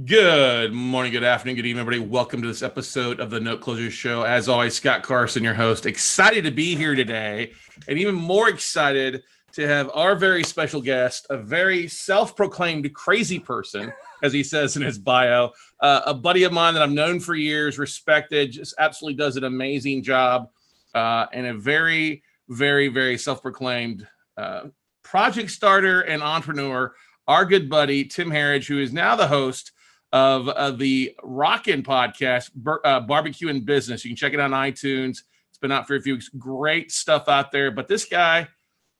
Good morning, good afternoon, good evening, everybody. Welcome to this episode of the Note Closers Show. As always, Scott Carson, your host. Excited to be here today, and even more excited to have our very special guest, a very self-proclaimed crazy person, as he says in his bio, a buddy of mine that I've known for years, respected, just absolutely does an amazing job, and a very, very, very self-proclaimed project starter and entrepreneur, our good buddy, Tim Herriage, who is now the host of the Rockin' podcast, Barbecue in Business. You can check it out on iTunes. It's been out for a few weeks. Great stuff out there. But this guy,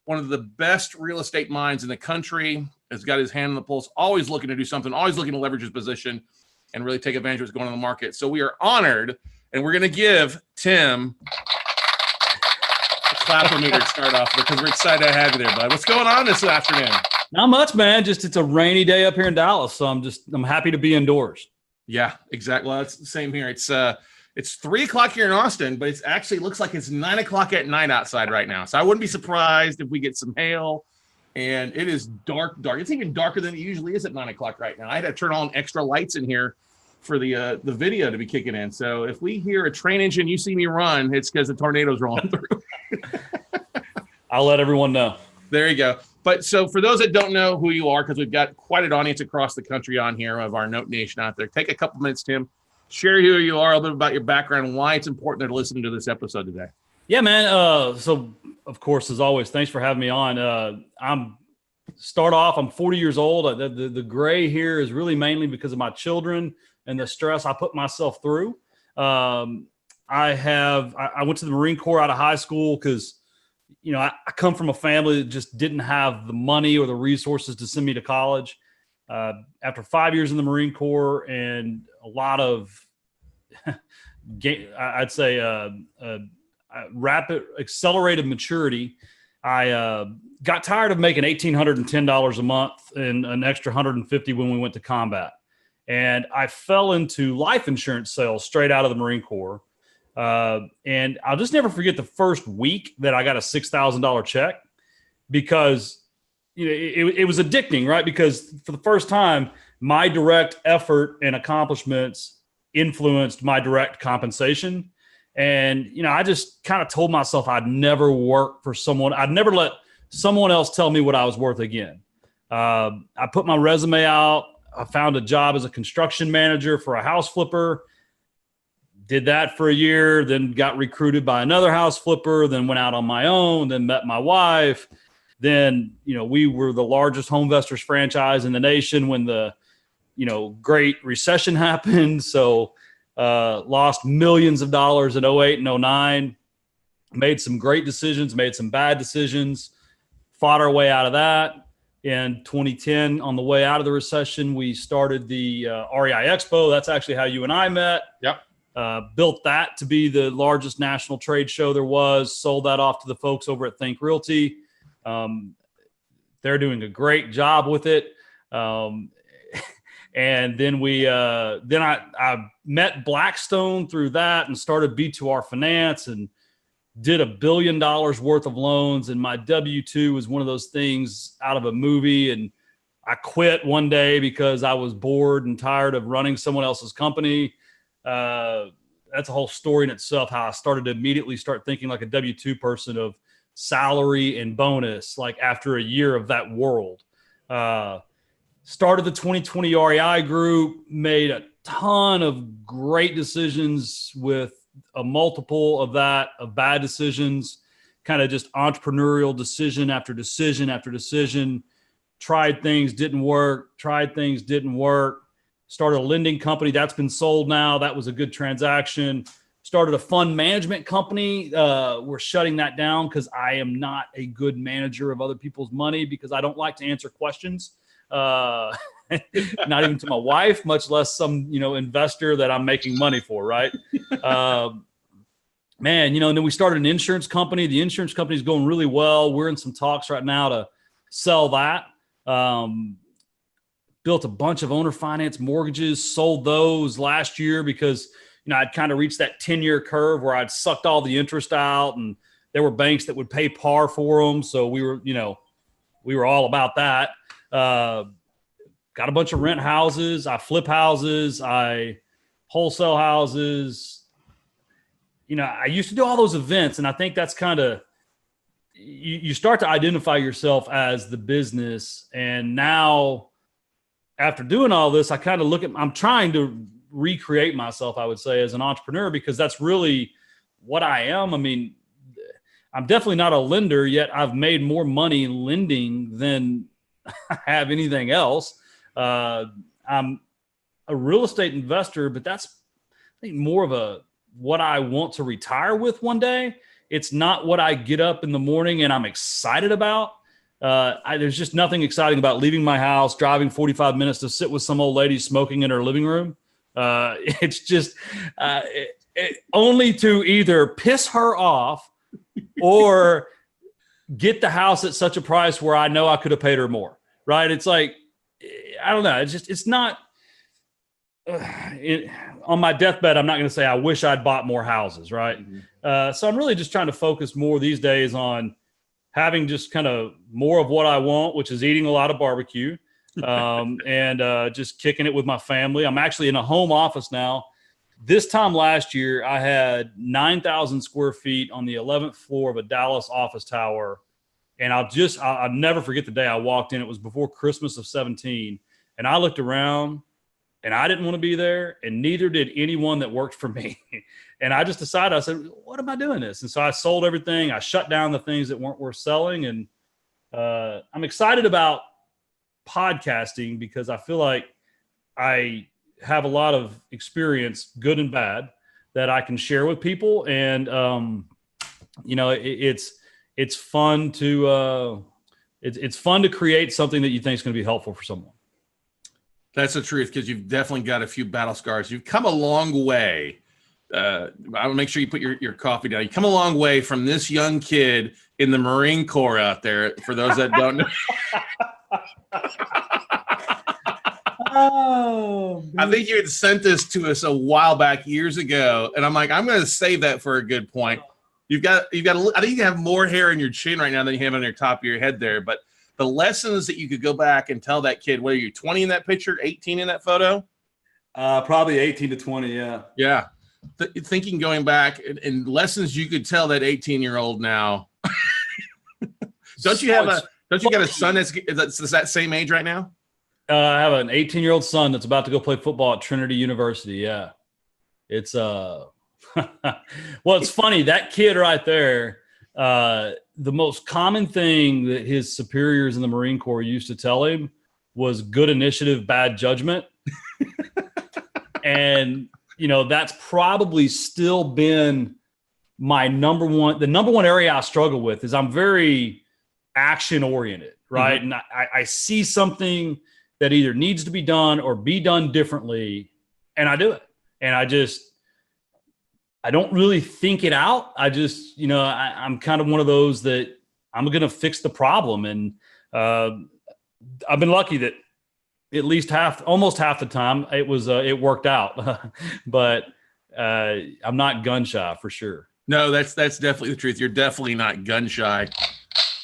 one of the best real estate minds in the country, has got his hand on the pulse, always looking to do something, always looking to leverage his position and really take advantage of what's going on in the market. So we are honored, and we're going to give Tim a clap for me to start off because we're excited to have you there, bud. What's going on this afternoon? Not much, man. Just it's a rainy day up here in Dallas, so I'm happy to be indoors. Yeah, exactly. Well, it's the same here. It's 3:00 here in Austin, but it actually looks like it's 9:00 at night outside right now. So I wouldn't be surprised if we get some hail. And it is dark. It's even darker than it usually is at 9:00 right now. I had to turn on extra lights in here for the video to be kicking in. So if we hear a train engine, you see me run, it's because the tornado's rolling through. I'll let everyone know. There you go. But so for those that don't know who you are, because we've got quite an audience across the country on here of our Note Nation out there, take a couple minutes, Tim, share who you are, a little bit about your background, and why it's important they're listening to this episode today. Yeah, man. So of course, as always, thanks for having me on. I'm 40 years old. The gray here is really mainly because of my children and the stress I put myself through. I went to the Marine Corps out of high school because I come from a family that just didn't have the money or the resources to send me to college. After 5 years in the Marine Corps and a lot of, I'd say, rapid accelerated maturity, I got tired of making $1,810 a month and an extra $150 when we went to combat. And I fell into life insurance sales straight out of the Marine Corps. And I'll just never forget the first week that I got a $6,000 check because, it was addicting, right? Because for the first time, my direct effort and accomplishments influenced my direct compensation. And, I just kind of told myself I'd never work for someone. I'd never let someone else tell me what I was worth again. I put my resume out. I found a job as a construction manager for a house flipper. Did that for a year, then got recruited by another house flipper, then went out on my own, then met my wife. Then, we were the largest home investors franchise in the nation when the, Great Recession happened. So lost millions of dollars in 08 and 09, made some great decisions, made some bad decisions, fought our way out of that. In 2010, on the way out of the recession, we started the REI Expo. That's actually how you and I met. Yep. Built that to be the largest national trade show there was, sold that off to the folks over at Think Realty. They're doing a great job with it. And then I met Blackstone through that and started B2R Finance and did $1 billion worth of loans. And my W-2 was one of those things out of a movie. And I quit one day because I was bored and tired of running someone else's company. That's a whole story in itself, how I started to immediately start thinking like a W-2 person of salary and bonus, like after a year of that world. Started the 2020 REI group, made a ton of great decisions with a multiple of that, of bad decisions, kind of just entrepreneurial decision after decision after decision. Tried things, didn't work. Started a lending company that's been sold now. That was a good transaction. Started a fund management company. We're shutting that down because I am not a good manager of other people's money because I don't like to answer questions. Not even to my wife, much less some, investor that I'm making money for, right? And then we started an insurance company. The insurance company is going really well. We're in some talks right now to sell that. Built a bunch of owner finance mortgages, sold those last year because, I'd kind of reached that 10-year curve where I'd sucked all the interest out and there were banks that would pay par for them. So we were all about that. got a bunch of rent houses. I flip houses. I wholesale houses. I used to do all those events, and I think that's kind of, you start to identify yourself as the business. And now after doing all this, I kind of I'm trying to recreate myself, I would say, as an entrepreneur, because that's really what I am. I mean, I'm definitely not a lender, yet I've made more money lending than I have anything else. I'm a real estate investor, but that's, I think, more of what I want to retire with one day. It's not what I get up in the morning and I'm excited about. There's just nothing exciting about leaving my house, driving 45 minutes to sit with some old lady smoking in her living room. It's just only to either piss her off or get the house at such a price where I know I could have paid her more. Right. It's like, I don't know. It's not on my deathbed. I'm not going to say I wish I'd bought more houses. Right. Mm-hmm. So I'm really just trying to focus more these days on having just kind of more of what I want, which is eating a lot of barbecue, and just kicking it with my family. I'm actually in a home office now. This time last year, I had 9,000 square feet on the 11th floor of a Dallas office tower. And I'll never forget the day I walked in. It was before Christmas of 17. And I looked around and I didn't want to be there. And neither did anyone that worked for me. And I just decided, I said, what am I doing this? And so I sold everything. I shut down the things that weren't worth selling. And I'm excited about podcasting because I feel like I have a lot of experience, good and bad, that I can share with people. And, it's fun to it's fun to create something that you think is going to be helpful for someone. That's the truth, because you've definitely got a few battle scars. You've come a long way. I'll make sure you put your coffee down. You come a long way from this young kid in the Marine Corps out there. For those that don't know. Oh, I think you had sent this to us a while back, years ago, and I'm like, I'm going to save that for a good point. You've got. I think you have more hair in your chin right now than you have on your top of your head there. But the lessons that you could go back and tell that kid. What are you, 20 in that picture, 18 in that photo? Probably 18 to 20. Yeah. Yeah. Thinking going back and lessons you could tell that 18-year-old now. Don't you got a son that's that same age right now? I have an 18-year-old son that's about to go play football at Trinity University. Yeah. It's well, it's funny, that kid right there, the most common thing that his superiors in the Marine Corps used to tell him was good initiative, bad judgment. And, that's probably still been the number one area I struggle with is I'm very action oriented, right? Mm-hmm. And I see something that either needs to be done or be done differently, and I do it. And I don't really think it out. I just, I'm kind of one of those that I'm going to fix the problem. And I've been lucky that at least almost half the time it worked out. But I'm not gun shy for sure. No, that's definitely the truth. You're definitely not gun shy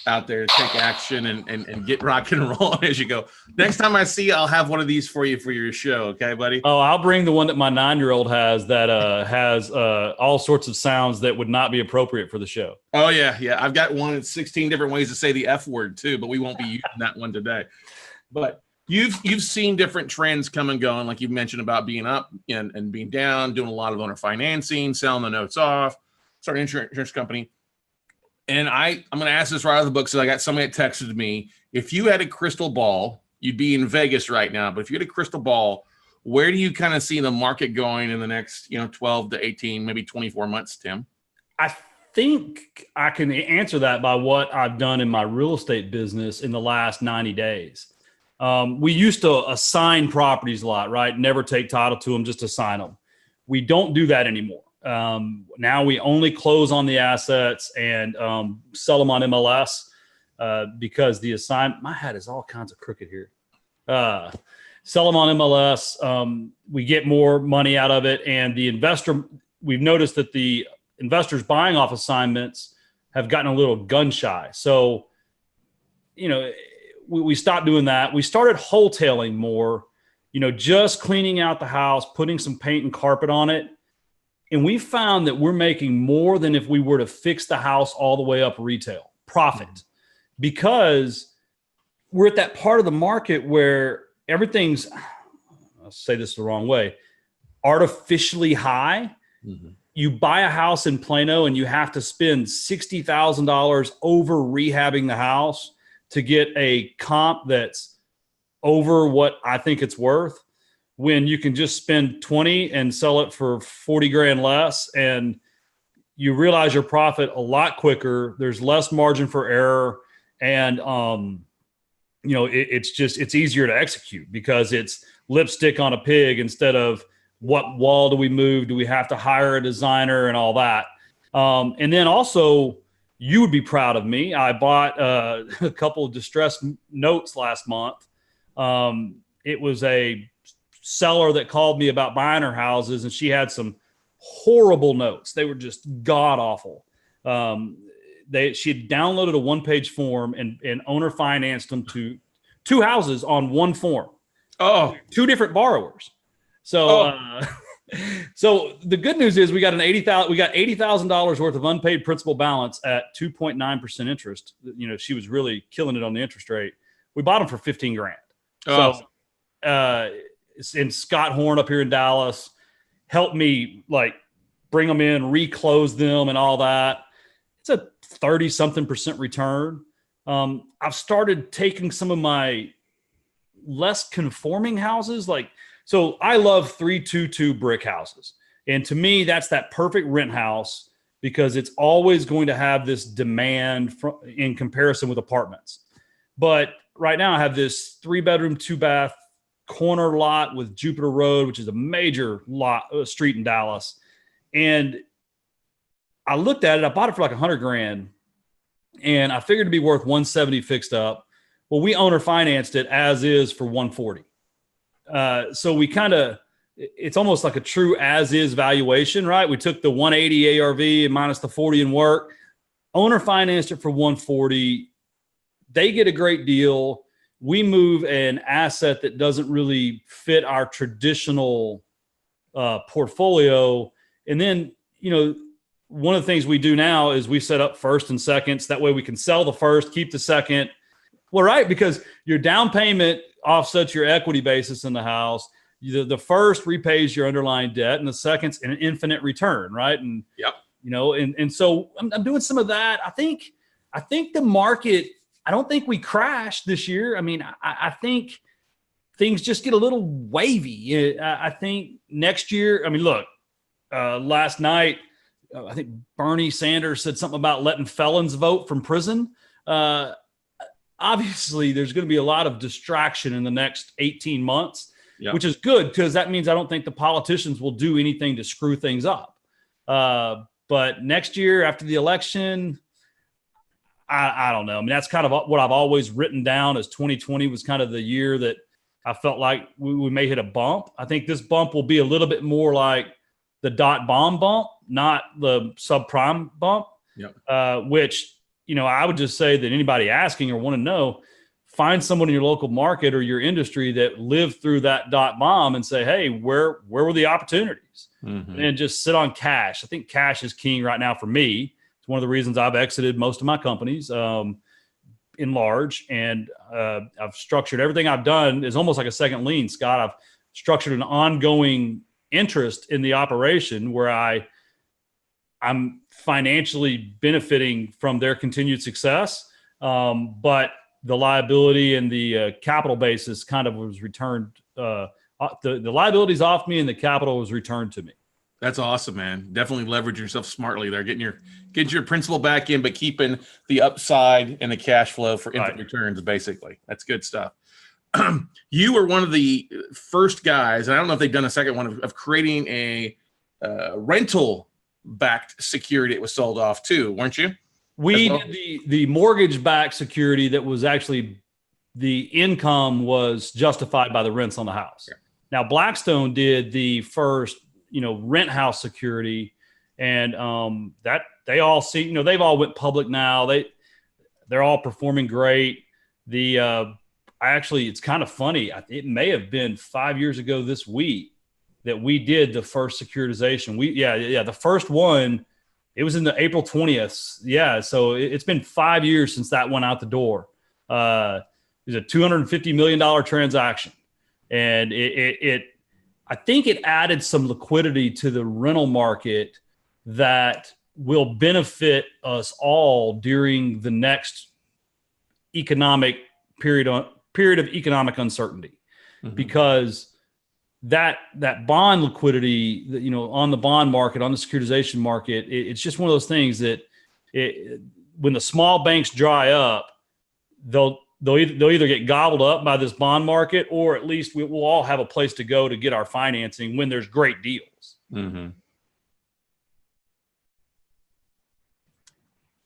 out there to take action and get rock and roll as you go. Next time I see you, I'll have one of these for you for your show. Okay, buddy? Oh, I'll bring the one that my 9-year-old has that has all sorts of sounds that would not be appropriate for the show. Oh, yeah. Yeah. I've got one. It's 16 different ways to say the F word too, but we won't be using that one today. But you've seen different trends come and go. And like you mentioned about being up and being down, doing a lot of owner financing, selling the notes off, starting an insurance company. And I'm going to ask this right out of the book. So I got somebody that texted me. If you had a crystal ball, you'd be in Vegas right now. But if you had a crystal ball, where do you kind of see the market going in the next, 12 to 18, maybe 24 months, Tim? I think I can answer that by what I've done in my real estate business in the last 90 days. We used to assign properties a lot, right? Never take title to them, just assign them. We don't do that anymore. Now we only close on the assets and sell them on MLS because my hat is all kinds of crooked here. Sell them on MLS. We get more money out of it. And we've noticed that the investors buying off assignments have gotten a little gun shy. So, we stopped doing that. We started wholetailing more, just cleaning out the house, putting some paint and carpet on it. And we found that we're making more than if we were to fix the house all the way up retail profit, because we're at that part of the market where everything's, I'll say this the wrong way, artificially high. Mm-hmm. You buy a house in Plano and you have to spend $60,000 over rehabbing the house to get a comp that's over what I think it's worth, when you can just spend 20 and sell it for 40 grand less, and you realize your profit a lot quicker. There's less margin for error. And, it's easier to execute because it's lipstick on a pig instead of what wall do we move? Do we have to hire a designer and all that? And then also, you would be proud of me. I bought a couple of distressed notes last month. It was a seller that called me about buying her houses, and she had some horrible notes. They were just god awful. She had downloaded a one-page form and owner financed them to 2 houses on one form. Oh, 2 different borrowers. So, so the good news is we got $80,000 worth of unpaid principal balance at 2.9% interest. She was really killing it on the interest rate. We bought them for 15 grand. Oh. So, and Scott Horn up here in Dallas helped me bring them in, reclose them and all that. It's a 30-something% return. I've started taking some of my less conforming houses, so I love 322 brick houses. And to me, that's that perfect rent house because it's always going to have this demand in comparison with apartments. But right now I have this 3-bedroom, 2-bath corner lot with Jupiter Road, which is a major street in Dallas. And I looked at it, I bought it for $100 grand, and I figured it'd be worth 170 fixed up. Well, we owner financed it as is for 140. So we it's almost like a true as is valuation, right? We took the 180 ARV and minus the 40 in work, owner financed it for 140. They get a great deal. We move an asset that doesn't really fit our traditional portfolio. And then, one of the things we do now is we set up first and seconds. That way we can sell the first, keep the second. Well, right, because your down payment offsets your equity basis in the house. The first repays your underlying debt, and the second's an infinite return, right? And yep. And so I'm doing some of that. I think the market, I don't think we crashed this year. I mean, I think things just get a little wavy. I think next year, look, last night, I think Bernie Sanders said something about letting felons vote from prison. Obviously, there's going to be a lot of distraction in the next 18 months, yep. Which is good because that means I don't think the politicians will do anything to screw things up. But next year after the election, I don't know. That's kind of what I've always written down as 2020 was kind of the year that I felt like we may hit a bump. I think this bump will be a little bit more like the dot bomb bump, not the subprime bump, yep. Which, I would just say that anybody asking or want to know, find someone in your local market or your industry that lived through that dot bomb and say, hey, where were the opportunities? Mm-hmm. And just sit on cash. I think cash is king right now for me. It's one of the reasons I've exited most of my companies in large. And I've structured everything I've done is almost like a second lien, Scott. I've structured an ongoing interest in the operation where I'm financially benefiting from their continued success. But the liability and the capital basis kind of was returned. The liability's off me and the capital was returned to me. That's awesome, man. Definitely leverage yourself smartly there, getting your principal back in, but keeping the upside and the cash flow for infinite returns, basically. That's good stuff. You were one of the first guys, and I don't know if they've done a second one, of creating a rental-backed security that was sold off too, weren't you? We did the mortgage-backed security that was actually the income was justified by the rents on the house. Yeah. Now, Blackstone did the first, rent house security, and that they all see, they've all went public now. They're all performing great. It's kind of funny. It may have been 5 years ago this week that we did the first securitization. The first one, it was in the April 20th. Yeah. So it's been 5 years since that went out the door. It was a $250 million transaction. And I think it added some liquidity to the rental market that will benefit us all during the next economic period of economic uncertainty, because that bond liquidity, on the bond market, on the securitization market, it's just one of those things that when the small banks dry up, they'll either get gobbled up by this bond market, or at least we'll all have a place to go to get our financing when there's great deals. Mm-hmm.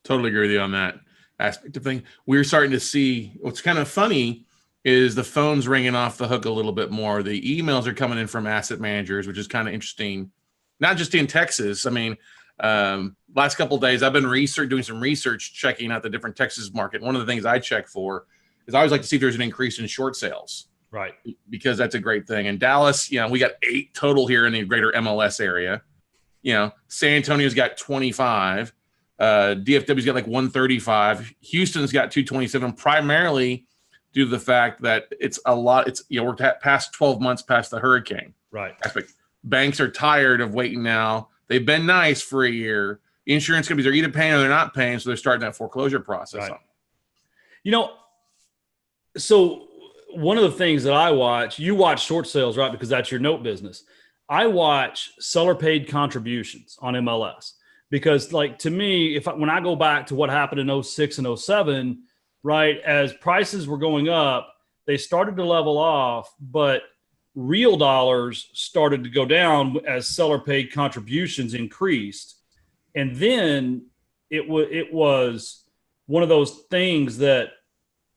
Totally agree with you on that aspect of thing. We're starting to see what's kind of funny is the phone's ringing off the hook a little bit more. The emails are coming in from asset managers, which is kind of interesting. Not just in Texas. I mean, last couple of days, I've been doing some research, checking out the different Texas market. One of the things I check for is I always like to see if there's an increase in short sales. Right. Because that's a great thing. In Dallas, we got 8 total here in the greater MLS area. San Antonio's got 25. DFW's got like 135. Houston's got 227, primarily due to the fact that it's a lot. We're past 12 months past the hurricane. Right. Aspect. Banks are tired of waiting now. They've been nice for a year. Insurance companies are either paying or they're not paying, so they're starting that foreclosure process. Right. So one of the things that I watch, you watch short sales, right? Because that's your note business. I watch seller paid contributions on MLS. Because to me, when I go back to what happened in 06 and 07, right, as prices were going up, they started to level off, but real dollars started to go down as seller paid contributions increased. And then it was one of those things that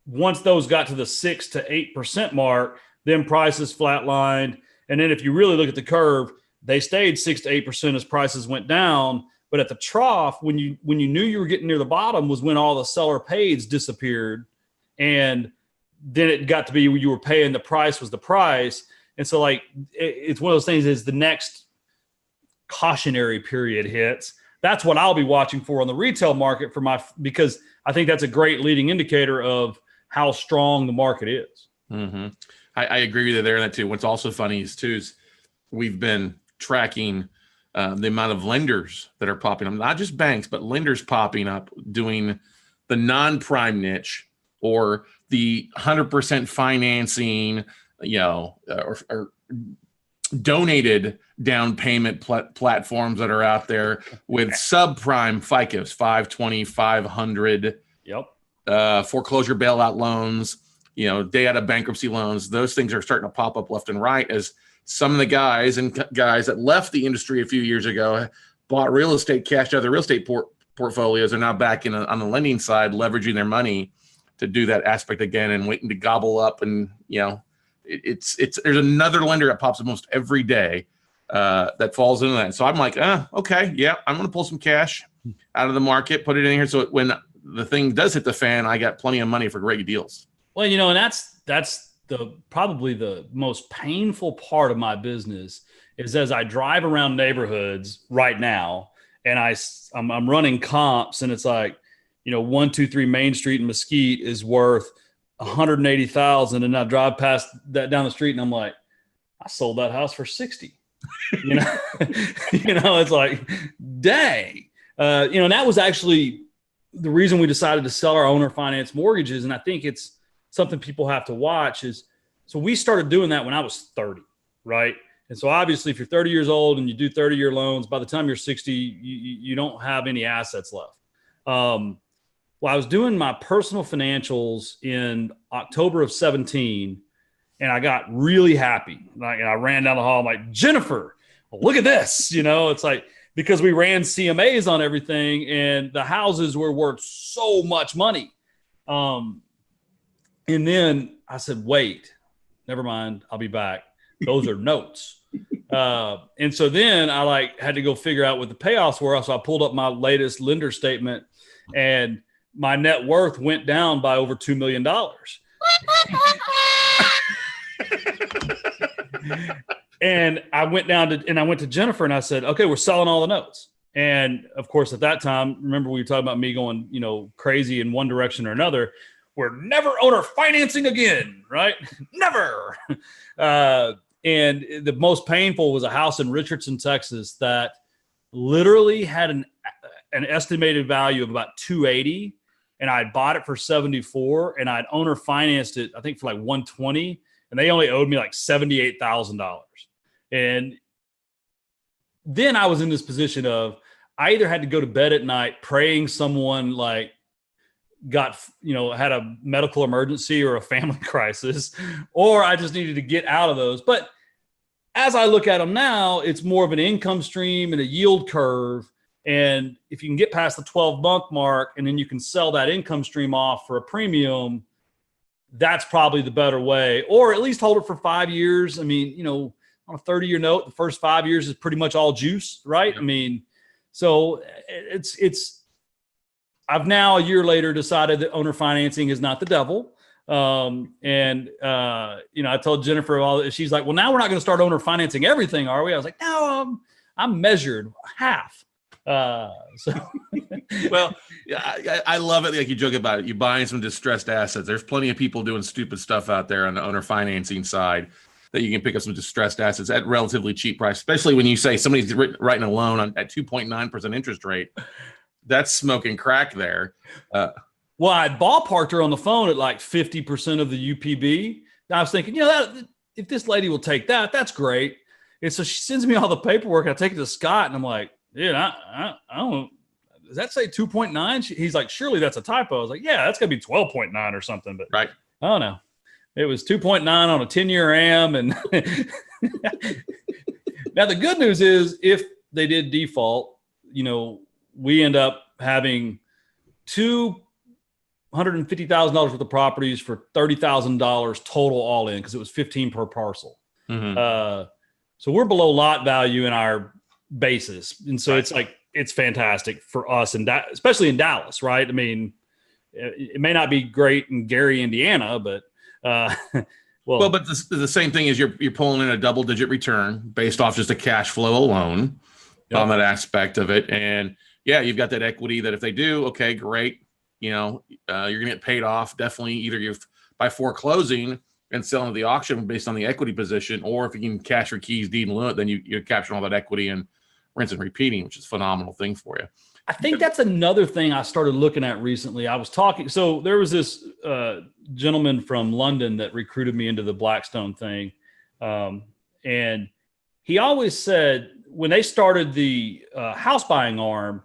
once those got to the 6 to 8% mark, then prices flatlined. And then if you really look at the curve, they stayed 6 to 8% as prices went down. But at the trough, when you knew you were getting near the bottom, was when all the seller pays disappeared, and then it got to be you were paying the price was the price, and so it's one of those things. Is the next cautionary period hits, that's what I'll be watching for on the retail market because I think that's a great leading indicator of how strong the market is. Mm-hmm. I agree with you there on that too. What's also funny is we've been tracking the amount of lenders that are popping up, not just banks, but lenders popping up doing the non-prime niche or the 100% financing, or donated down payment platforms that are out there with subprime FICOs, 520, 500, foreclosure bailout loans, day out of bankruptcy loans. Those things are starting to pop up left and right as some of the guys that left the industry a few years ago bought real estate, cashed out their real estate portfolios, are now back on the lending side, leveraging their money to do that aspect again and waiting to gobble up. And, there's another lender that pops up almost every day that falls into that. So I'm like, okay, yeah, I'm going to pull some cash out of the market, put it in here. So when the thing does hit the fan, I got plenty of money for great deals. Well, and that's probably the most painful part of my business is as I drive around neighborhoods right now and I'm running comps, and it's 123 Main Street in Mesquite is worth $180,000, and I drive past that down the street and I'm like, I sold that house for 60. It's like, dang. And that was actually the reason we decided to sell our owner finance mortgages. And I think it's something people have to watch so we started doing that when I was 30, right? And so obviously if you're 30 years old and you do 30-year loans, by the time you're 60, you don't have any assets left. Well, I was doing my personal financials in October of 17, and I got really happy. I ran down the hall, I'm like, Jennifer, look at this. It's because we ran CMAs on everything, and the houses were worth so much money. And then I said, wait, never mind. I'll be back. Those are notes. And so then I had to go figure out what the payoffs were. So I pulled up my latest lender statement, and my net worth went down by over $2 million. And I went to Jennifer and I said, okay, we're selling all the notes. And of course, at that time, remember we were talking about me going, crazy in one direction or another. We're never owner financing again, right? Never. And the most painful was a house in Richardson, Texas that literally had an estimated value of about 280, and I bought it for 74, and I'd owner financed it, I think for like 120, and they only owed me like $78,000. And then I was in this position of I either had to go to bed at night praying someone like had a medical emergency or a family crisis, or I just needed to get out of those. But as I look at them now, it's more of an income stream and a yield curve. And if you can get past the 12-month mark and then you can sell that income stream off for a premium, that's probably the better way, or at least hold it for 5 years. I mean, on a 30-year note, the first 5 years is pretty much all juice, right? Yeah. I mean, so I've now a year later decided that owner financing is not the devil. I told Jennifer all that. She's like, well, now we're not going to start owner financing everything, are we? I was like, no, I'm measured half. Well, yeah, I love it. Like you joke about it, you buying some distressed assets. There's plenty of people doing stupid stuff out there on the owner financing side that you can pick up some distressed assets at relatively cheap price, especially when you say somebody's writing a loan at 2.9% interest rate. That's smoking crack there. Well, I ballparked her on the phone at like 50% of the UPB. And I was thinking, if this lady will take that, that's great. And so she sends me all the paperwork. I take it to Scott, and I'm like, dude, I don't. Does that say 2.9? He's like, surely that's a typo. I was like, yeah, that's gonna be 12.9 or something. But right. I don't know. It was 2.9 on a 10-year AM. And now the good news is, if they did default, we end up having $250,000 worth of properties for $30,000 total all in, because it was 15 per parcel. Mm-hmm. So we're below lot value in our basis. And so It's like, it's fantastic for us, and especially in Dallas, right? I mean, it may not be great in Gary, Indiana, but but the same thing is you're pulling in a double-digit return based off just a cash flow alone. Yep. On that aspect of it. And yeah, you've got that equity that if they do, okay, great. You're going to get paid off. Definitely either by foreclosing and selling to the auction based on the equity position, or if you can cash your keys, deed and loan it, then you're capturing all that equity and rinse and repeating, which is a phenomenal thing for you. I think that's another thing I started looking at recently. I was talking, so there was this gentleman from London that recruited me into the Blackstone thing. And he always said, when they started the house buying arm,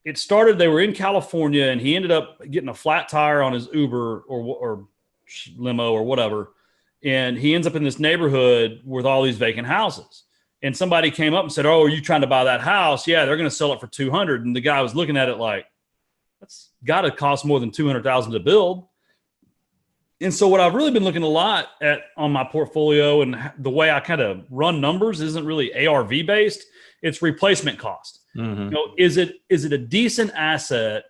they were in California, and he ended up getting a flat tire on his Uber or limo or whatever. And he ends up in this neighborhood with all these vacant houses. And somebody came up and said, "Oh, are you trying to buy that house? Yeah, they're going to sell it for 200." And the guy was looking at it like, that's got to cost more than 200,000 to build. And so what I've really been looking a lot at on my portfolio, and the way I kind of run numbers isn't really ARV based. It's replacement cost. Mm-hmm. Is it a decent asset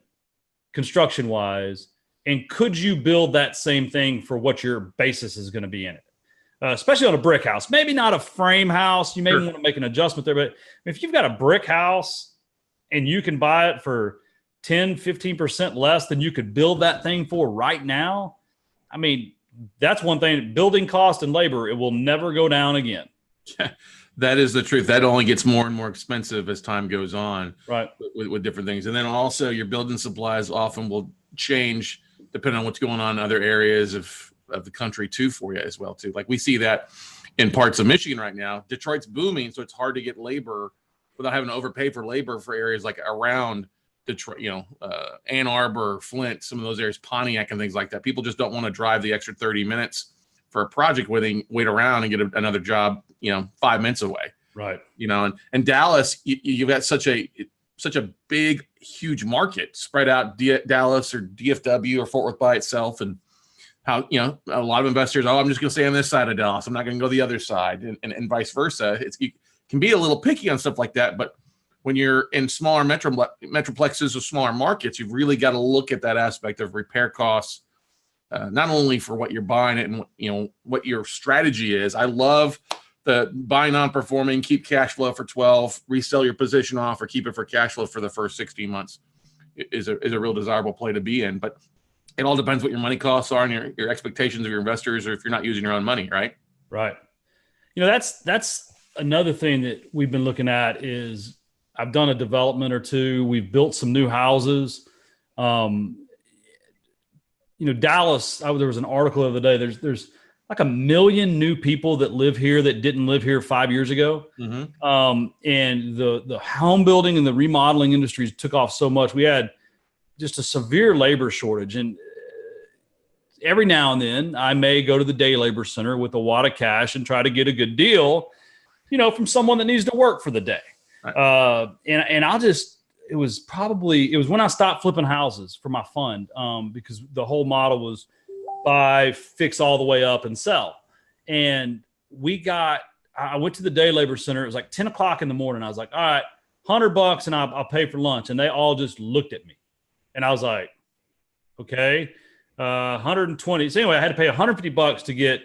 construction wise? And could you build that same thing for what your basis is going to be in it? Especially on a brick house, maybe not a frame house. You may want to make an adjustment there, but if you've got a brick house and you can buy it for 10, 15% less than you could build that thing for right now, I mean, that's one thing. Building cost and labor, it will never go down again. That is the truth. That only gets more and more expensive as time goes on, right? With different things. And then also your building supplies often will change depending on what's going on in other areas of the country too, for you as well too. Like we see that in parts of Michigan right now. Detroit's booming, so it's hard to get labor without having to overpay for labor for areas like around Detroit, Ann Arbor, Flint, some of those areas, Pontiac and things like that. People just don't want to drive the extra 30 minutes for a project where they wait around and get another job, 5 minutes away. Right. And Dallas, you've got such a big, huge market spread out, Dallas or DFW or Fort Worth by itself. And how, a lot of investors, I'm just going to stay on this side of Dallas. I'm not going to go the other side, and vice versa. You can be a little picky on stuff like that, but when you're in smaller metroplexes or smaller markets, you've really got to look at that aspect of repair costs, not only for what you're buying it and what your strategy is. I love the buy non-performing, keep cash flow for 12, resell your position off, or keep it for cash flow for the first 16 months is a real desirable play to be in. But it all depends what your money costs are and your expectations of your investors, or if you're not using your own money, right? Right. That's another thing that we've been looking at is I've done a development or two. We've built some new houses. Dallas, there was an article the other day. There's like 1 million new people that live here that didn't live here 5 years ago. Mm-hmm. And the home building and the remodeling industries took off so much. We had just a severe labor shortage. And every now and then I may go to the day labor center with a wad of cash and try to get a good deal, from someone that needs to work for the day. Right. It was when I stopped flipping houses for my fund, because the whole model was buy, fix all the way up and sell. And I went to the day labor center. It was like 10 o'clock in the morning. I was like, all right, $100 and I'll pay for lunch. And they all just looked at me and I was like, okay, 120. So anyway, I had to pay $150 to get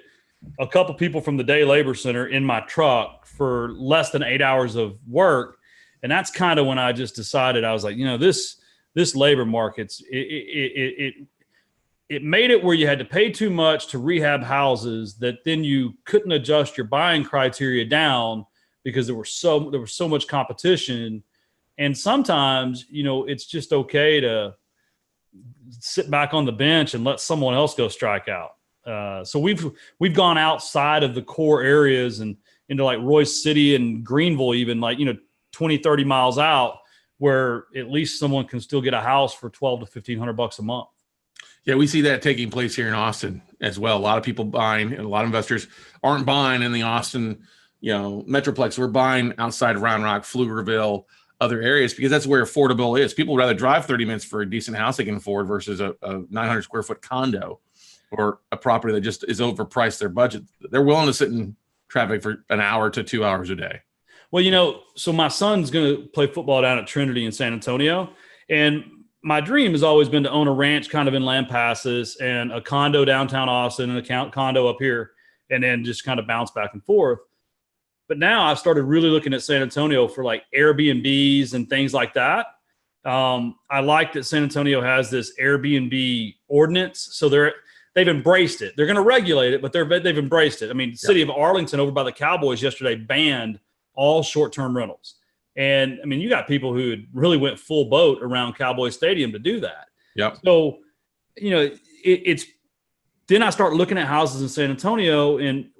a couple people from the day labor center in my truck for less than 8 hours of work. And that's kind of when I just decided, I was like, this labor market's, it made it where you had to pay too much to rehab houses that then you couldn't adjust your buying criteria down because there was so much competition. And sometimes, it's just okay to sit back on the bench and let someone else go strike out. So we've gone outside of the core areas and into like Royce City and Greenville, even 20, 30 miles out, where at least someone can still get a house for $1,200 to $1,500 a month. Yeah, we see that taking place here in Austin as well. A lot of people buying, and a lot of investors aren't buying in the Austin, metroplex. We're buying outside of Round Rock, Pflugerville, other areas, because that's where affordable is. People would rather drive 30 minutes for a decent house they can afford versus a 900 square foot condo or a property that just is overpriced their budget. They're willing to sit in traffic for an hour to 2 hours a day. Well, so my son's going to play football down at Trinity in San Antonio. And my dream has always been to own a ranch kind of in Lampasas and a condo downtown Austin and a condo up here, and then just kind of bounce back and forth. But now I've started really looking at San Antonio for like Airbnbs and things like that. I like that San Antonio has this Airbnb ordinance. So they've embraced it. They're going to regulate it, but they've embraced it. I mean, the city of Arlington over by the Cowboys yesterday banned all short-term rentals. And I mean, you got people who had really went full boat around Cowboy Stadium to do that. Yep. So, it's then I start looking at houses in San Antonio, and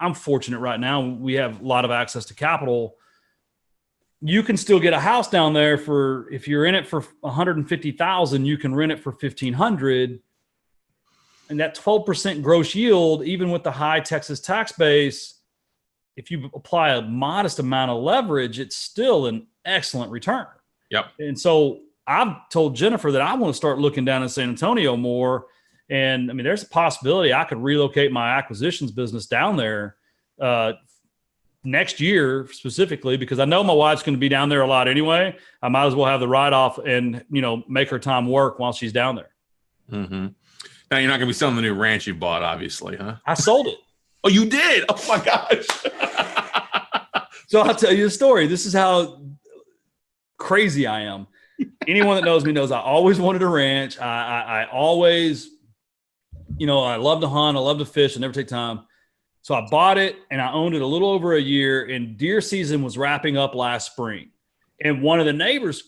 I'm fortunate right now. We have a lot of access to capital. You can still get a house down there if you're in it for $150,000, you can rent it for $1,500. And that 12% gross yield, even with the high Texas tax base, if you apply a modest amount of leverage, it's still an excellent return. Yep. And so I've told Jennifer that I want to start looking down in San Antonio more. And I mean, there's a possibility I could relocate my acquisitions business down there next year specifically, because I know my wife's going to be down there a lot anyway. I might as well have the write-off and, make her time work while she's down there. Mm-hmm. Now you're not going to be selling the new ranch you bought, obviously, huh? I sold it. Oh, you did? Oh my gosh. So I'll tell you a story. This is how crazy I am. Anyone that knows me knows I always wanted a ranch. I always, I love to hunt. I love to fish. I never take time. So I bought it and I owned it a little over a year, and deer season was wrapping up last spring. And one of the neighbors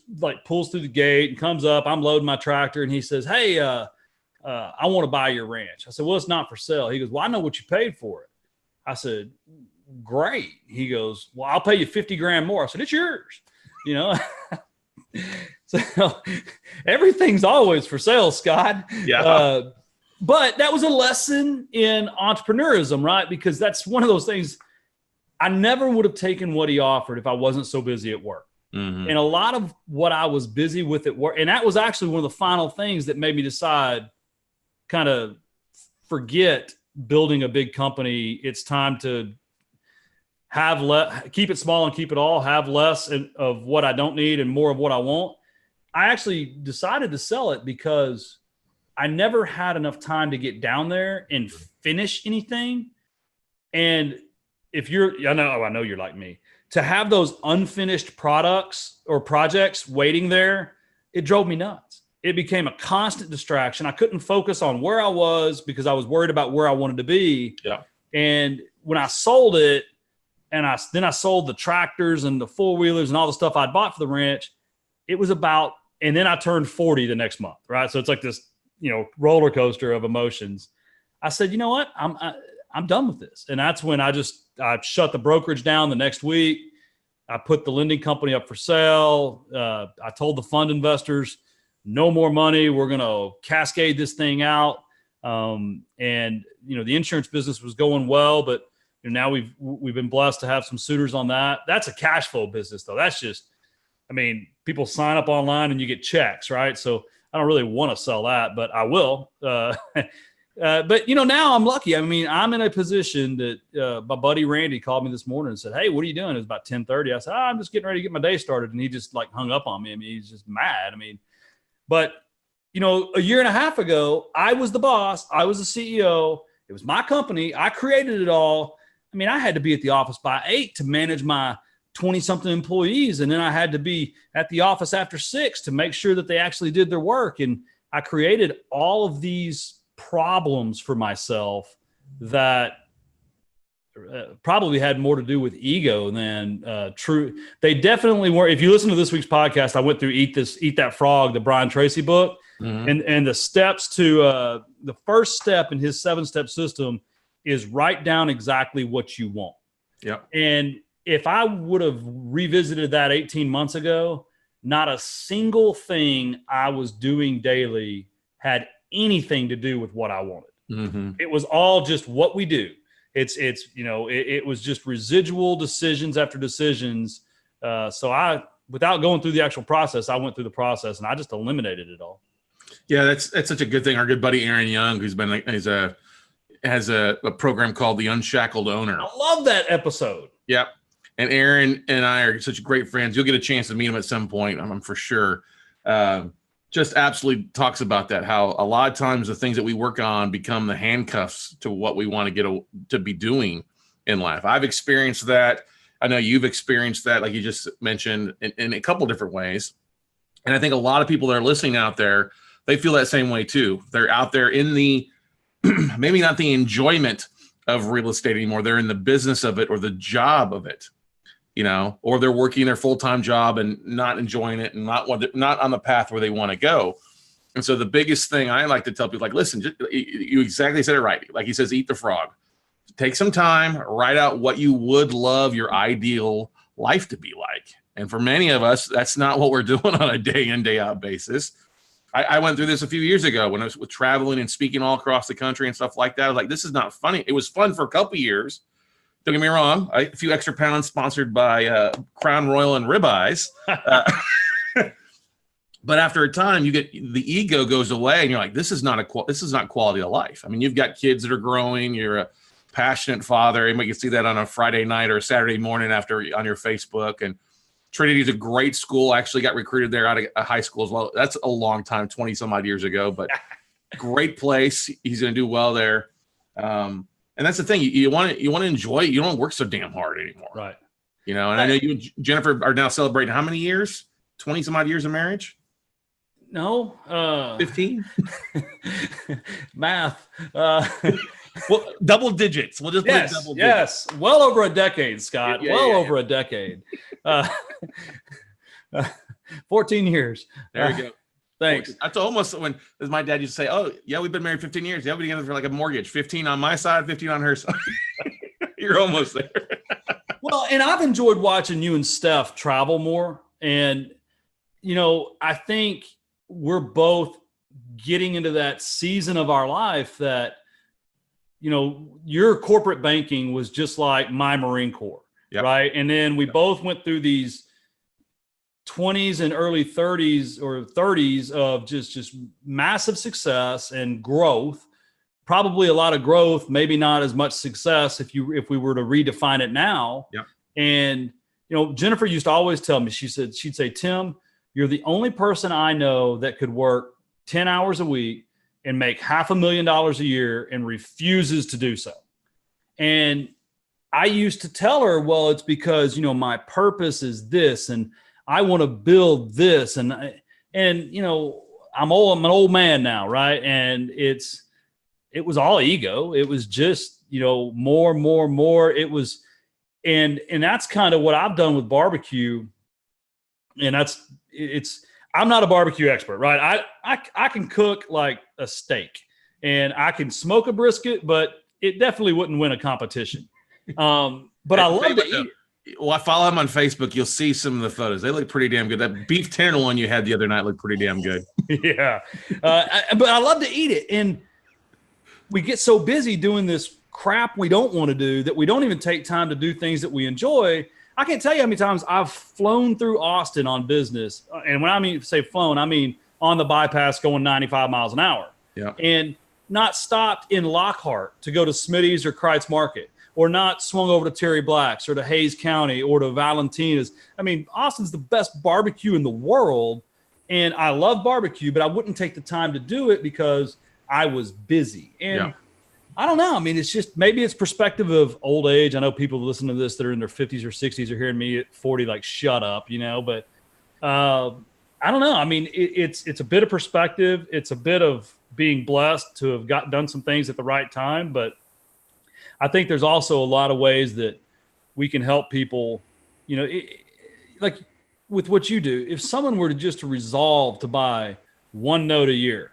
pulls through the gate and comes up. I'm loading my tractor and he says, hey, I want to buy your ranch. I said, well, it's not for sale. He goes, well, I know what you paid for it. I said, great. He goes, well, I'll pay you $50,000 more. I said, it's yours. So everything's always for sale, Scott. Yeah. But that was a lesson in entrepreneurism, right? Because that's one of those things. I never would have taken what he offered if I wasn't so busy at work. Mm-hmm. And a lot of what I was busy with at work, and that was actually one of the final things that made me decide, kind of forget building a big company. It's time to keep it small and keep it all, have less of what I don't need and more of what I want. I actually decided to sell it because I never had enough time to get down there and finish anything. And if I know you're like me, to have those unfinished products or projects waiting there, it drove me nuts. It became a constant distraction. I couldn't focus on where I was because I was worried about where I wanted to be. Yeah. And when I sold it, and then I sold the tractors and the four-wheelers and all the stuff I'd bought for the ranch, it was about, and then I turned 40 the next month, right? So it's like this, roller coaster of emotions. I said, you know what? I'm done with this. And that's when I shut the brokerage down the next week. I put the lending company up for sale. I told the fund investors, no more money. We're going to cascade this thing out. And the insurance business was going well, but now we've been blessed to have some suitors on that. That's a cash flow business though. That's just, people sign up online and you get checks, right? So I don't really want to sell that, but I will. But now I'm lucky. I'm in a position that my buddy Randy called me this morning and said, "Hey, what are you doing?" It was about 10:30. I said, "I'm just getting ready to get my day started." And he just hung up on me. He's just mad. But a year and a half ago, I was the boss. I was the CEO. It was my company. I created it all. I had to be at the office by 8 to manage my 20-something employees. And then I had to be at the office after 6 to make sure that they actually did their work. And I created all of these problems for myself that probably had more to do with ego than true. They definitely were. If you listen to this week's podcast, I went through Eat That Frog, the Brian Tracy book. Mm-hmm. And the steps to the first step in his 7-step system is write down exactly what you want. Yeah. And if I would have revisited that 18 months ago, not a single thing I was doing daily had anything to do with what I wanted. Mm-hmm. It was all just what we do. It was just residual decisions after decisions. So without going through the actual process, I went through the process and I just eliminated it all. Yeah, that's such a good thing. Our good buddy Aaron Young, who's has a program called The Unshackled Owner. I love that episode. Yep. And Aaron and I are such great friends. You'll get a chance to meet him at some point, I'm for sure. Just absolutely talks about that, how a lot of times the things that we work on become the handcuffs to what we want to get to be doing in life. I've experienced that. I know you've experienced that, like you just mentioned, in a couple different ways. And I think a lot of people that are listening out there, they feel that same way too. They're out there in the maybe not the enjoyment of real estate anymore. They're in the business of it or the job of it, or they're working their full-time job and not enjoying it and not on the path where they want to go. And so the biggest thing I like to tell people, listen, you exactly said it right. Like he says, eat the frog. Take some time, write out what you would love your ideal life to be like. And for many of us, that's not what we're doing on a day in, day out basis. I went through this a few years ago when I was traveling and speaking all across the country and stuff like that. I was like, this is not funny. It was fun for a couple years. Don't get me wrong. A few extra pounds sponsored by Crown Royal and ribeyes. But after a time, the ego goes away and you're like, this is not quality of life. You've got kids that are growing. You're a passionate father. You can see that on a Friday night or a Saturday morning on your Facebook. And Trinity is a great school. I actually got recruited there out of high school as well. That's a long time, 20 some odd years ago, but great place. He's going to do well there. And that's the thing. You want to enjoy it. You don't work so damn hard anymore. Right. And I know you and Jennifer are now celebrating how many years? 20 some odd years of marriage? No. 15? Math. Well, double digits. We'll just put double digits. Yes. Well over a decade, Scott. Over a decade. 14 years. There you go. Thanks. That's almost when my dad used to say, "Oh, yeah, we've been married 15 years. Yeah, we've been together for like a mortgage. 15 on my side, 15 on her side." You're almost there. Well, and I've enjoyed watching you and Steph travel more. And, I think we're both getting into that season of our life that, your corporate banking was just like my Marine Corps, yep. Right? And then we both went through these 20s and early 30s of just massive success and growth. probably a lot of growth, maybe not as much success if we were to redefine it now. Yep. And, Jennifer used to always tell me, she'd say, Tim, you're the only person I know that could work 10 hours a week and make $500,000 a year and refuses to do so. And I used to tell her, well, it's because, my purpose is this, and I want to build this. And I'm an old man now. Right. And it was all ego. It was just, more. It was, and that's kind of what I've done with barbecue. And I'm not a barbecue expert, right? I can cook like a steak, and I can smoke a brisket, but it definitely wouldn't win a competition. But I love to eat it. Well, I follow him on Facebook. You'll see some of the photos. They look pretty damn good. That beef tenderloin you had the other night looked pretty damn good. Yeah. But I love to eat it. And we get so busy doing this crap we don't want to do that we don't even take time to do things that we enjoy. I can't tell you how many times I've flown through Austin on business. And when I say flown, I mean on the bypass going 95 miles an hour. Yeah. And not stopped in Lockhart to go to Smitty's or Kreitz Market, or not swung over to Terry Black's or to Hayes County or to Valentina's. I mean, Austin's the best barbecue in the world, and I love barbecue, but I wouldn't take the time to do it because I was busy. And I don't know. I mean, it's just, maybe it's perspective of old age. I know people listen to this that are in their 50s or 60s are hearing me at 40, like, shut up, but I don't know. I mean, it's a bit of perspective. It's a bit of being blessed to have done some things at the right time, but I think there's also a lot of ways that we can help people, like with what you do. If someone were to just resolve to buy one note a year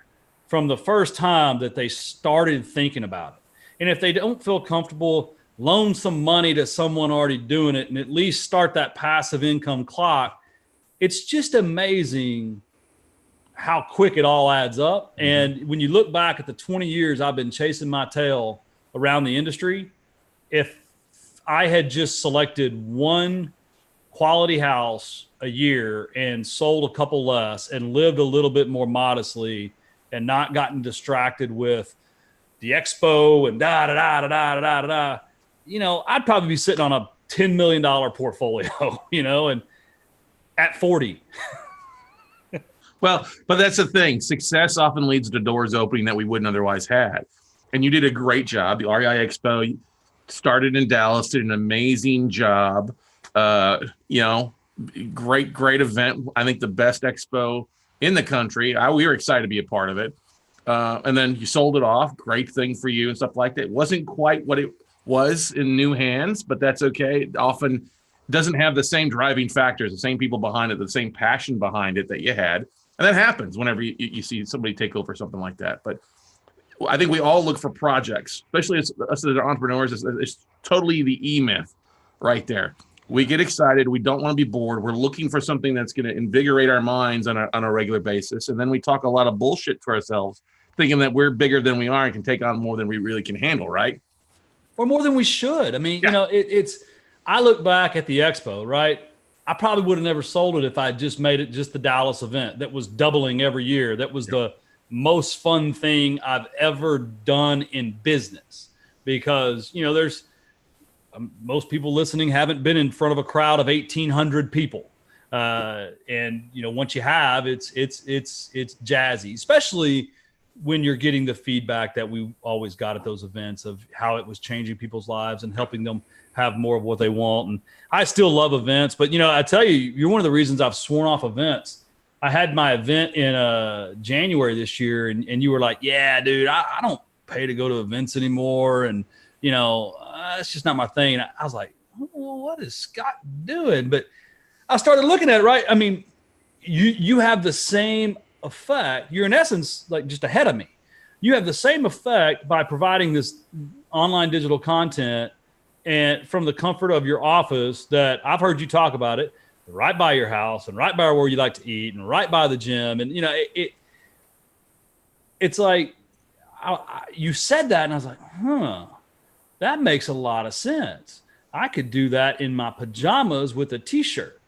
from the first time that they started thinking about it, and if they don't feel comfortable, loan some money to someone already doing it and at least start that passive income clock, it's just amazing how quick it all adds up. Mm-hmm. And when you look back at the 20 years I've been chasing my tail around the industry, if I had just selected one quality house a year and sold a couple less and lived a little bit more modestly and not gotten distracted with the expo and I'd probably be sitting on a $10 million portfolio, and at 40. Well, but that's the thing. Success often leads to doors opening that we wouldn't otherwise have. And you did a great job. The REI Expo started in Dallas, did an amazing job. Great event. I think the best expo in the country. We were excited to be a part of it. And then you sold it off. Great thing for you and stuff like that. It wasn't quite what it was in new hands, but that's okay. It often doesn't have the same driving factors, the same people behind it, the same passion behind it that you had. And that happens whenever you see somebody take over something like that. But I think we all look for projects, especially us as entrepreneurs. It's totally the E-myth right there. We get excited. We don't want to be bored. We're looking for something that's going to invigorate our minds on a regular basis. And then we talk a lot of bullshit to ourselves, thinking that we're bigger than we are and can take on more than we really can handle, right? Or more than we should. I mean, I look back at the expo, right? I probably would have never sold it if I just made it just the Dallas event that was doubling every year. That was the most fun thing I've ever done in business, because, there's most people listening haven't been in front of a crowd of 1,800 people. And once you have, it's jazzy, especially when you're getting the feedback that we always got at those events of how it was changing people's lives and helping them have more of what they want. And I still love events, but I tell you, you're one of the reasons I've sworn off events. I had my event in January this year, and you were like, yeah, dude, I don't pay to go to events anymore. And, it's just not my thing. And I was like, well, what is Scott doing? But I started looking at it, right? I mean, you have the same effect. You're in essence like just ahead of me. You have the same effect by providing this online digital content and from the comfort of your office that I've heard you talk about it, right by your house and right by where you like to eat and right by the gym. And, it's like you said that and I was like, that makes a lot of sense. I could do that in my pajamas with a t-shirt.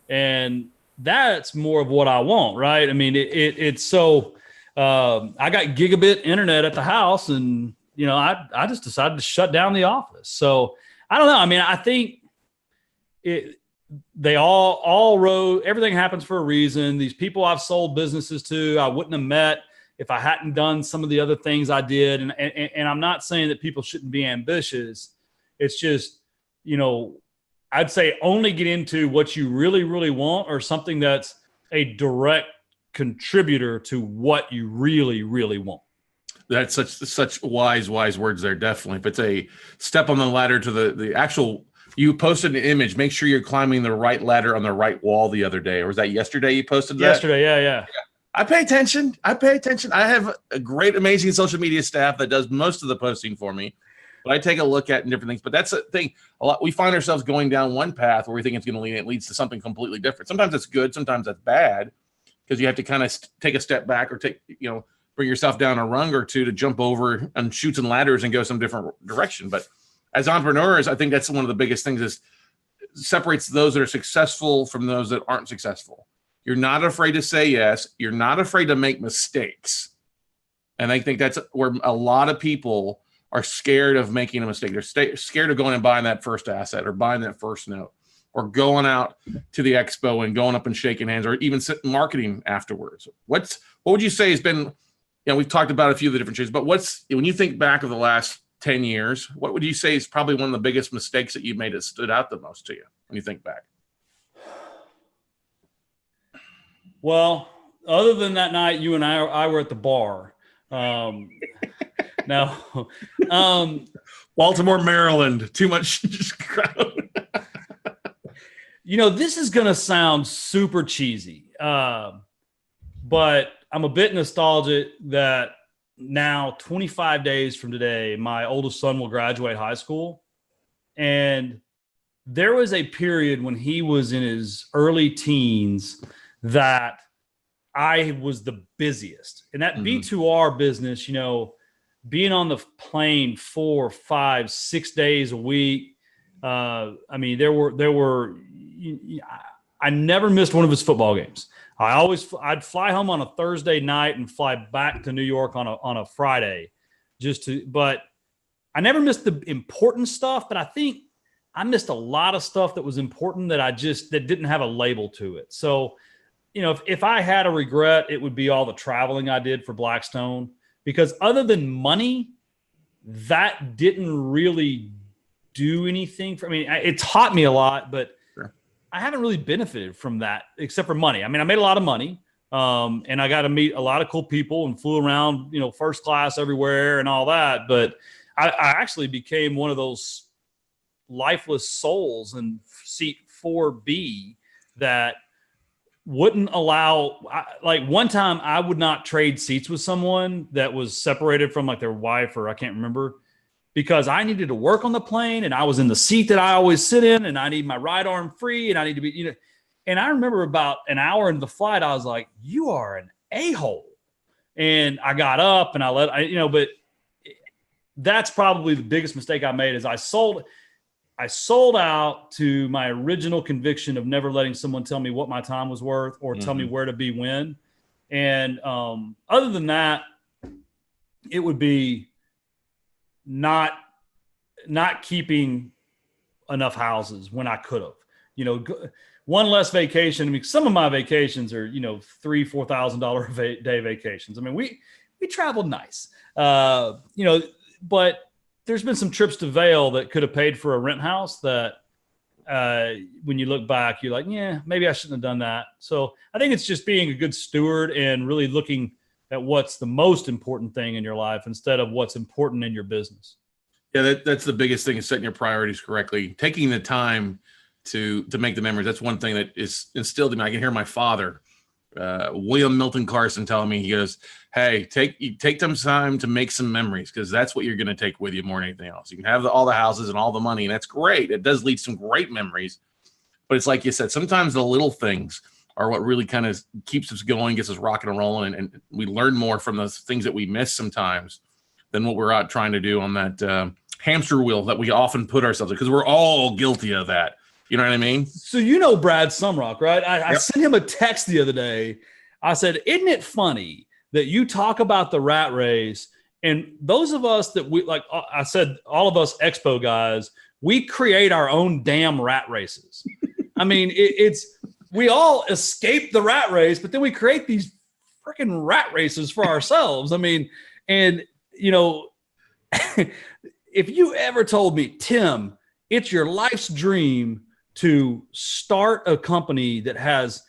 And that's more of what I want, right? I mean, it's so I got gigabit internet at the house, and I just decided to shut down the office. So I don't know. I mean, I think they all rode. Everything happens for a reason. These people I've sold businesses to, I wouldn't have met if I hadn't done some of the other things I did. And I'm not saying that people shouldn't be ambitious. It's just, I'd say only get into what you really, really want, or something that's a direct contributor to what you really, really want. That's such wise words there. Definitely. If it's a step on the ladder to the actual, you posted an image, make sure you're climbing the right ladder on the right wall the other day. Or was that yesterday you posted that? Yesterday. Yeah. I pay attention. I have a great, amazing social media staff that does most of the posting for me, but I take a look at different things. But that's the thing. A lot, we find ourselves going down one path where we think it's going to lead, it leads to something completely different. Sometimes it's good. Sometimes that's bad, because you have to kind of take a step back, or bring yourself down a rung or two to jump over on chutes and ladders and go some different direction. But as entrepreneurs, I think that's one of the biggest things, is separates those that are successful from those that aren't successful. You're not afraid to say yes. You're not afraid to make mistakes. And I think that's where a lot of people are scared of making a mistake. They're scared of going and buying that first asset, or buying that first note, or going out to the expo and going up and shaking hands, or even marketing afterwards. What would you say has been, we've talked about a few of the different changes, but when you think back of the last 10 years, what would you say is probably one of the biggest mistakes that you made that stood out the most to you when you think back? Well, other than that night you and I were at the bar. Now, Baltimore, Maryland, too much crowd. This is going to sound super cheesy, but I'm a bit nostalgic that now, 25 days from today, my oldest son will graduate high school. And there was a period when he was in his early teens that I was the busiest. And that B2R business, being on the plane 4, 5, 6 days a week. I never missed one of his football games. I'd fly home on a Thursday night and fly back to New York on a Friday, but I never missed the important stuff. But I think I missed a lot of stuff that was important that that didn't have a label to it. So, if I had a regret, it would be all the traveling I did for Blackstone, because other than money, that didn't really do anything for me. It taught me a lot, but I haven't really benefited from that except for money. I mean, I made a lot of money, and I got to meet a lot of cool people and flew around, first class everywhere and all that. But I actually became one of those lifeless souls in seat 4B that wouldn't allow, like one time I would not trade seats with someone that was separated from like their wife, or I can't remember, because I needed to work on the plane and I was in the seat that I always sit in, and I need my right arm free, and I need to be, and I remember about an hour into the flight, I was like, you are an a-hole. And I got up and but that's probably the biggest mistake I made, is I sold out to my original conviction of never letting someone tell me what my time was worth, or tell me where to be when. And other than that, it would be not keeping enough houses when I could have, one less vacation. I mean, some of my vacations are, $3,000-$4,000 a day vacations. I mean, we traveled nice, but there's been some trips to Vail that could have paid for a rent house that when you look back, you're like, yeah, maybe I shouldn't have done that. So I think it's just being a good steward and really looking at what's the most important thing in your life instead of what's important in your business. Yeah, that's the biggest thing, is setting your priorities correctly, taking the time to make the memories. That's one thing that is instilled in me. I can hear my father, William Milton Carson, telling me, he goes, hey, take some time to make some memories, because that's what you're going to take with you more than anything else. You can have all the houses and all the money, and that's great. It does lead to some great memories. But it's like you said, sometimes the little things are what really kind of keeps us going, gets us rocking and rolling, and we learn more from those things that we miss sometimes than what we're out trying to do on that hamster wheel that we often put ourselves in, because we're all guilty of that. You know what I mean? So Brad Sumrock, right? I sent him a text the other day. I said, isn't it funny that you talk about the rat race, and those of us that we, like I said, all of us expo guys, we create our own damn rat races. I mean, we all escape the rat race, but then we create these freaking rat races for ourselves. I mean, and you know, if you ever told me, Tim, it's your life's dream to start a company that has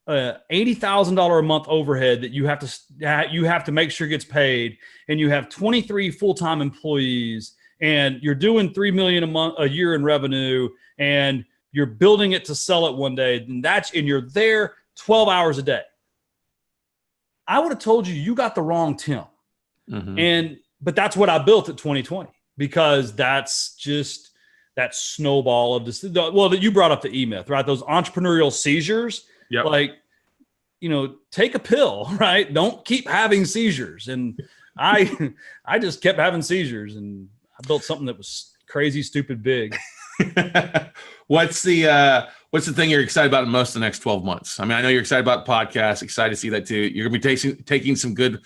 $80,000 a month overhead that you have to make sure gets paid, and you have 23 full-time employees, and you're doing $3 million a year in revenue, and you're building it to sell it one day, and you're there 12 hours a day, I would have told you got the wrong Tim. But that's what I built at 2020, because that's just that snowball of this. Well, you brought up the E-Myth, right? Those entrepreneurial seizures. Yep. Like, you know, take a pill, right? Don't keep having seizures. And I just kept having seizures, and I built something that was crazy, stupid, big. What's the thing you're excited about most the next 12 months? I mean, I know you're excited about podcasts, excited to see that too. You're going to be taking some good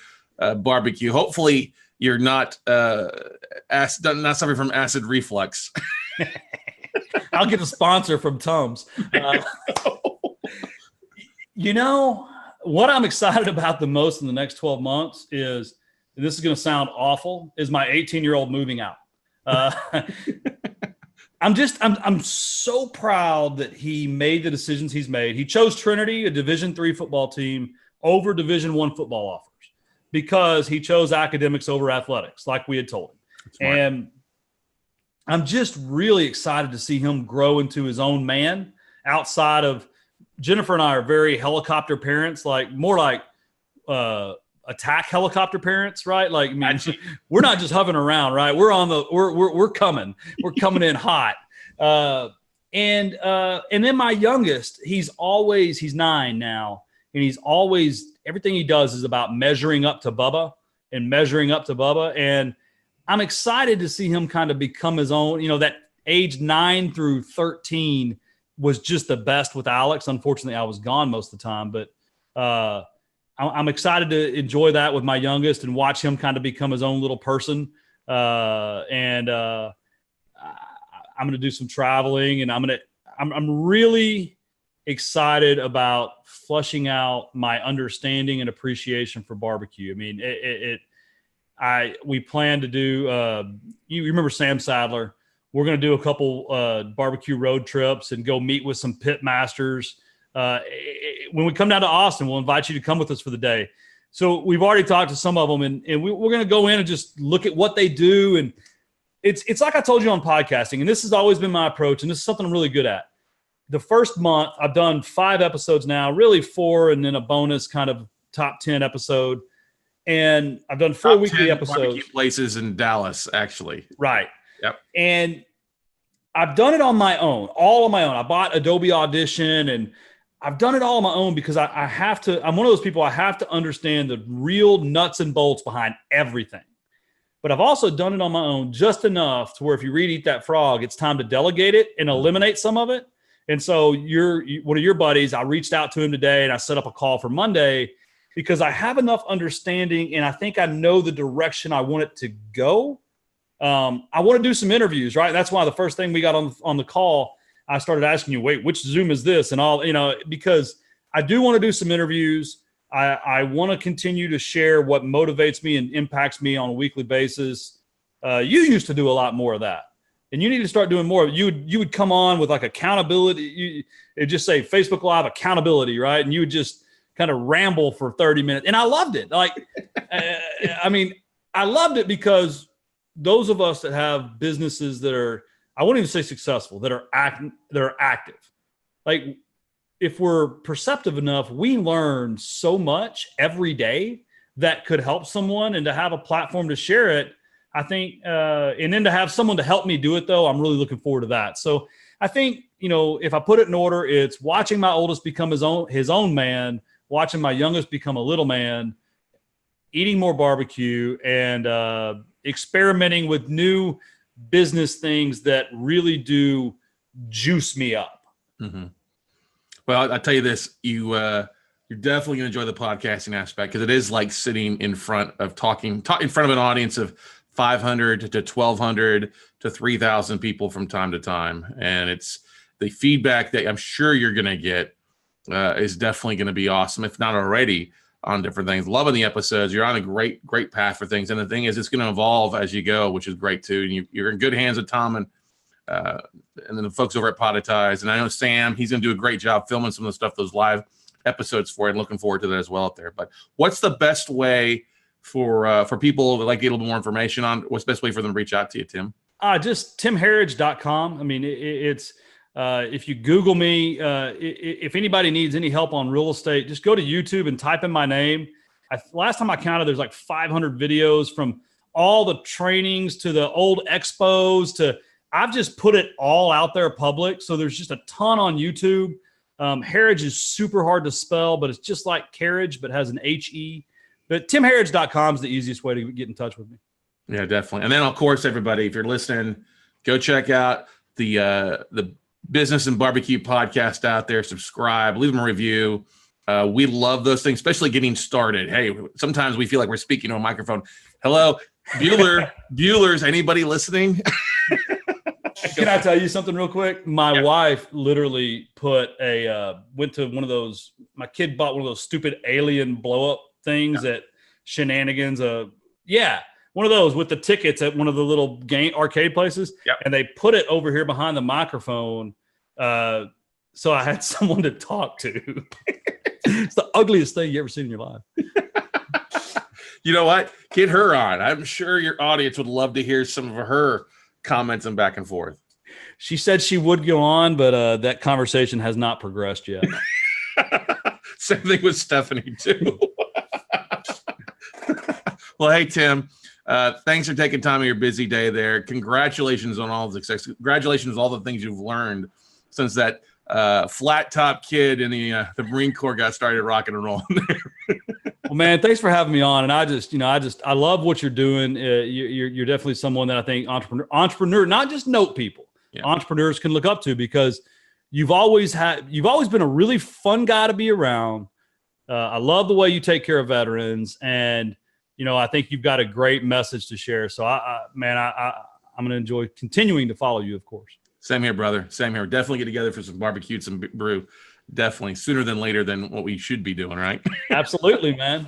barbecue. Hopefully you're not suffering from acid reflux. I'll get a sponsor from Tums. You know, what I'm excited about the most in the next 12 months is, and this is going to sound awful, is my 18-year-old moving out. I'm so proud that he made the decisions he's made. He chose Trinity, a Division III football team, over Division I football offers, because he chose academics over athletics, like we had told him. And I'm just really excited to see him grow into his own man. Outside of Jennifer and I are very helicopter parents, like more like attack helicopter parents, right? Like, I mean, we're not just hovering around, right? We're coming in hot. And then my youngest, he's 9 now, and he's always, everything he does is about measuring up to Bubba. And I'm excited to see him kind of become his own. You know, that age 9 through 13 was just the best with Alex. Unfortunately, I was gone most of the time, but I'm excited to enjoy that with my youngest and watch him kind of become his own little person. I'm going to do some traveling, and I'm really excited about flushing out my understanding and appreciation for barbecue. I mean, we plan to do, you remember Sam Sadler? We're going to do a couple barbecue road trips and go meet with some pit masters. When we come down to Austin, we'll invite you to come with us for the day. So we've already talked to some of them, and we're going to go in and just look at what they do. And it's like I told you on podcasting, and this has always been my approach, and this is something I'm really good at. The first month, I've done 5 episodes now, really 4, and then a bonus kind of top 10 episode. And I've done 4 weekly episodes. Barbecue places in Dallas, actually. Right. Yep. And I've done it on my own, all on my own. I bought Adobe Audition, and I've done it all on my own because I have to. I'm one of those people, I have to understand the real nuts and bolts behind everything. But I've also done it on my own just enough to where if you read Eat That Frog, it's time to delegate it and eliminate some of it. And so one of your buddies, I reached out to him today, and I set up a call for Monday because I have enough understanding, and I think I know the direction I want it to go. I want to do some interviews, right? That's why the first thing we got on the call, I started asking you, wait, which Zoom is this? And all, because I do want to do some interviews. I want to continue to share what motivates me and impacts me on a weekly basis. You used to do a lot more of that, and you need to start doing more. You would come on with like accountability. It'd just say Facebook Live accountability, right? And you would just kind of ramble for 30 minutes. And I loved it. Like, I loved it because those of us that have businesses that are, I won't even say successful, that are active. Like, if we're perceptive enough, we learn so much every day that could help someone, and to have a platform to share it, I think, and then to have someone to help me do it, though, I'm really looking forward to that. So I think, if I put it in order, it's watching my oldest become his own man, watching my youngest become a little man, eating more barbecue, and experimenting with new business things that really do juice me up. Mm-hmm. Well, I'll tell you this, You're definitely going to enjoy the podcasting aspect because it is like sitting in front of in front of an audience of 500 to 1,200 to 3,000 people from time to time. And it's the feedback that I'm sure you're going to get is definitely going to be awesome, if not already, on different things. Loving the episodes. You're on a great path for things. And the thing is, it's going to evolve as you go, which is great too. And you're in good hands with Tom and then the folks over at Podetize. And I know Sam, he's going to do a great job filming some of the stuff, those live episodes for it. Looking forward to that as well out there. But what's the best way for people that like to get a little bit more information on? What's the best way for them to reach out to you, Tim? Just timherriage.com. I mean, it's if you Google me, if anybody needs any help on real estate, just go to YouTube and type in my name. Last time I counted, there's like 500 videos from all the trainings to the old expos to I've just put it all out there public. So there's just a ton on YouTube. Herriage is super hard to spell, but it's just like carriage, but has an H-E. But timherriage.com is the easiest way to get in touch with me. Yeah, definitely. And then, of course, everybody, if you're listening, go check out the Business and Barbecue podcast out there. Subscribe, leave them a review. We love those things, especially getting started. Hey, sometimes we feel like we're speaking to a microphone. Hello, Bueller's. Anybody listening? Can I tell you something real quick? My wife literally went to one of those, my kid bought one of those stupid alien blow up things at Shenanigans. One of those with the tickets at one of the little game arcade places. Yep. And they put it over here behind the microphone. So I had someone to talk to. It's the ugliest thing you ever seen in your life. You know what? Get her on. I'm sure your audience would love to hear some of her comments and back and forth. She said she would go on, but that conversation has not progressed yet. Same thing with Stephanie too. Well, hey, Tim, thanks for taking time of your busy day there. Congratulations on all the success. Congratulations on all the things you've learned since that flat top kid in the Marine Corps got started rocking and rolling there. Well, man, thanks for having me on. And I love what you're doing. You're definitely someone that I think entrepreneur, not just note people, entrepreneurs can look up to because you've always been a really fun guy to be around. I love the way you take care of veterans, and I think you've got a great message to share. So I'm going to enjoy continuing to follow you, of course. Same here, brother. Same here. Definitely get together for some barbecue, some brew. Definitely sooner than later than what we should be doing, right? Absolutely, man.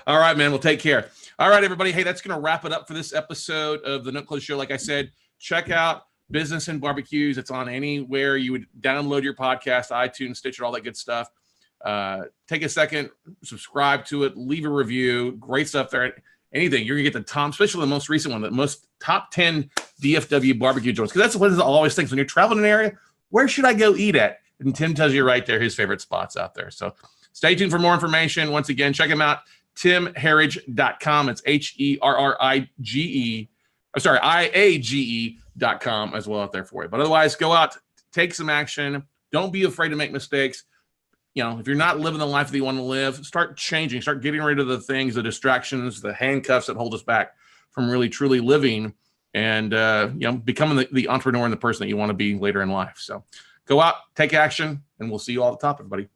All right, man. Well, take care. All right, everybody. Hey, that's going to wrap it up for this episode of the Note Close Show. Like I said, check out Business and Barbecues. It's on anywhere you would download your podcast, iTunes, Stitcher, all that good stuff. Take a second, subscribe to it, leave a review. Great stuff there. Anything. You're going to get the Tom, especially the most recent one, the most top 10 DFW barbecue joints. Because that's what I always think. When you're traveling an area, where should I go eat at? And Tim tells you right there his favorite spots out there. So stay tuned for more information. Once again, check him out, timherriage.com. It's IAGE.com as well out there for you. But otherwise, go out, take some action. Don't be afraid to make mistakes. If you're not living the life that you want to live, start changing, start getting rid of the things, the distractions, the handcuffs that hold us back from really, truly living and, becoming the entrepreneur and the person that you want to be later in life. So go out, take action, and we'll see you all at the top, everybody.